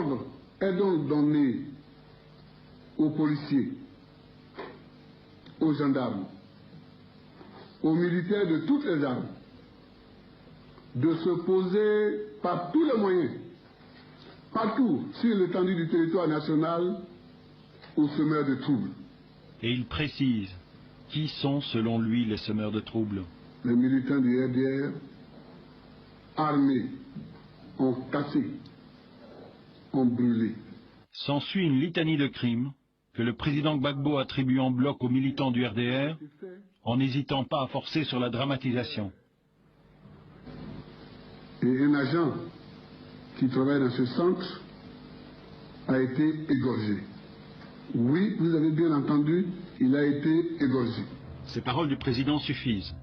L'ordre est donc donné aux policiers, aux gendarmes, aux militaires de toutes les armes, de se poser par tous les moyens, partout sur l'étendue du territoire national, aux semeurs de troubles. Et il précise qui sont selon lui les semeurs de troubles. Les militants du RDR, armés, ont cassé, ont brûlé. S'ensuit une litanie de crimes que le président Gbagbo attribue en bloc aux militants du RDR, en n'hésitant pas à forcer sur la dramatisation. Et un agent qui travaille dans ce centre a été égorgé. Oui, vous avez bien entendu, il a été égorgé. Ces paroles du président suffisent.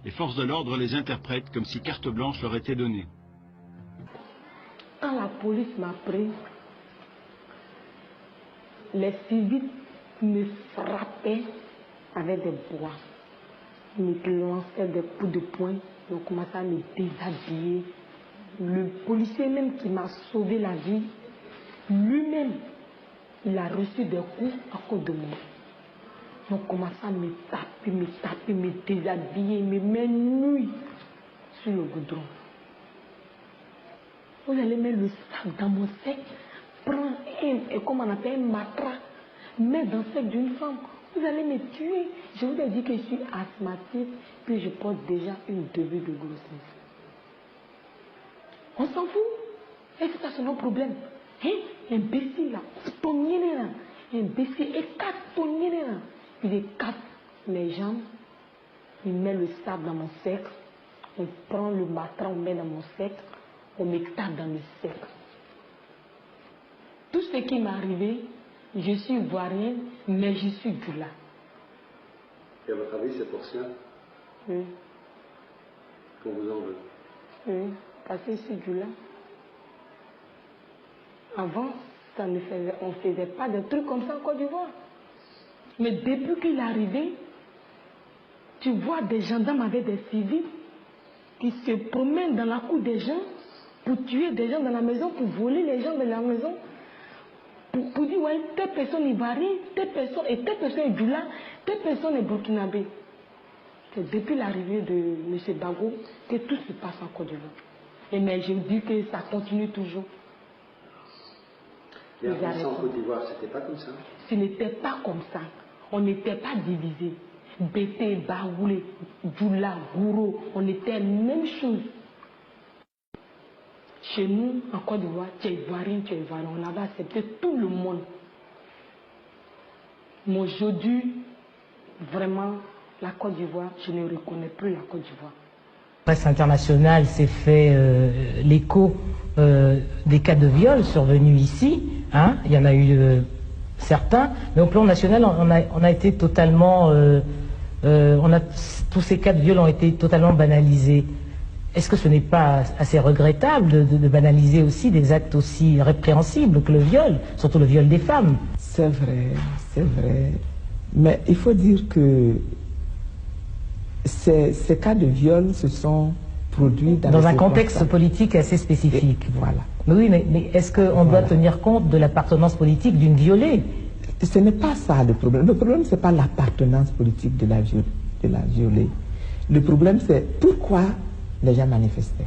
Les forces de l'ordre les interprètent comme si carte blanche leur était donnée. Quand la police m'a pris, les civils me frappaient avec des bois. Ils me lançaient des coups de poing. Ils ont commencé à me déshabiller. Le policier même qui m'a sauvé la vie, lui-même, il a reçu des coups à cause de moi. Ils ont commencé à me taper, me déshabiller, me mettre nuit sur le goudron. Vous allez mettre le sac dans mon sac, prendre comme on appelle un matras, mettre dans le sac d'une femme. Vous allez me tuer. Je vous ai dit que je suis asthmatique, puis je porte déjà une début de grossesse. On s'en fout. Est-ce que ça c'est notre problème? Hein? Imbécile là, ton là, imbécile, et quatre ton là. Il écarte mes jambes, il met le sable dans mon sac, on prend le matras, on met dans mon sac, on me tape dans le sac. Tout ce qui m'est arrivé, je suis ivoirienne, mais je suis Djoula. Et à votre avis, c'est pour ça? Oui. Qu'on vous en veut? Oui, parce que je suis Djoula. Avant, on ne faisait pas de trucs comme ça en Côte d'Ivoire. Mais depuis qu'il est arrivé, tu vois des gendarmes avec des civils qui se promènent dans la cour des gens pour tuer des gens dans la maison, pour voler les gens de la maison, pour dire, ouais, telle personne est ivoirienne, telle personne est Djoula, telle personne est burkinabé. C'est depuis l'arrivée de M. Gbagbo que tout se passe en Côte d'Ivoire. Et mais je dis que ça continue toujours. Et avant, en Côte d'Ivoire, c'était pas comme ça? Ce n'était pas comme ça. On n'était pas divisés. Bété, Baoulé, Djoula, Gouro, on était la même chose. Chez nous, en Côte d'Ivoire, tu es ivoirien, on avait accepté tout le monde. Mais aujourd'hui, vraiment, la Côte d'Ivoire, je ne reconnais plus la Côte d'Ivoire. La presse internationale s'est fait l'écho des cas de viol survenus ici. Hein, il y en a eu certains, mais au plan national, on a été totalement... tous ces cas de viol ont été totalement banalisés. Est-ce que ce n'est pas assez regrettable de banaliser aussi des actes aussi répréhensibles que le viol, surtout le viol des femmes? C'est vrai, c'est vrai. Mais il faut dire que ces cas de viol se sont produits dans un contexte politique assez spécifique. Et voilà. Oui, mais est-ce qu'on doit tenir compte de l'appartenance politique d'une violée? Ce n'est pas ça le problème. Le problème, ce n'est pas l'appartenance politique de la violée. Le problème, c'est pourquoi les gens manifestaient.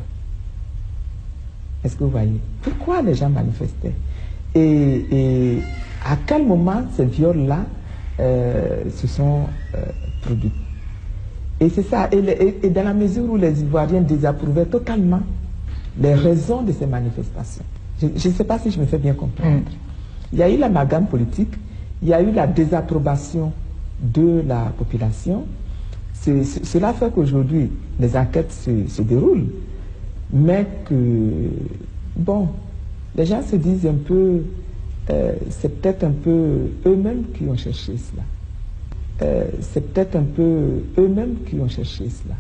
Est-ce que vous voyez? Pourquoi les gens manifestaient? Et à quel moment ces viols-là se sont produits? Et c'est ça. Et dans la mesure où les Ivoiriens désapprouvaient totalement les raisons de ces manifestations. Je ne sais pas si je me fais bien comprendre. Il y a eu l'amalgame politique, il y a eu la désapprobation de la population. Cela fait qu'aujourd'hui, les enquêtes se déroulent, mais que, bon, les gens se disent un peu, c'est peut-être un peu eux-mêmes qui ont cherché cela. C'est peut-être un peu eux-mêmes qui ont cherché cela.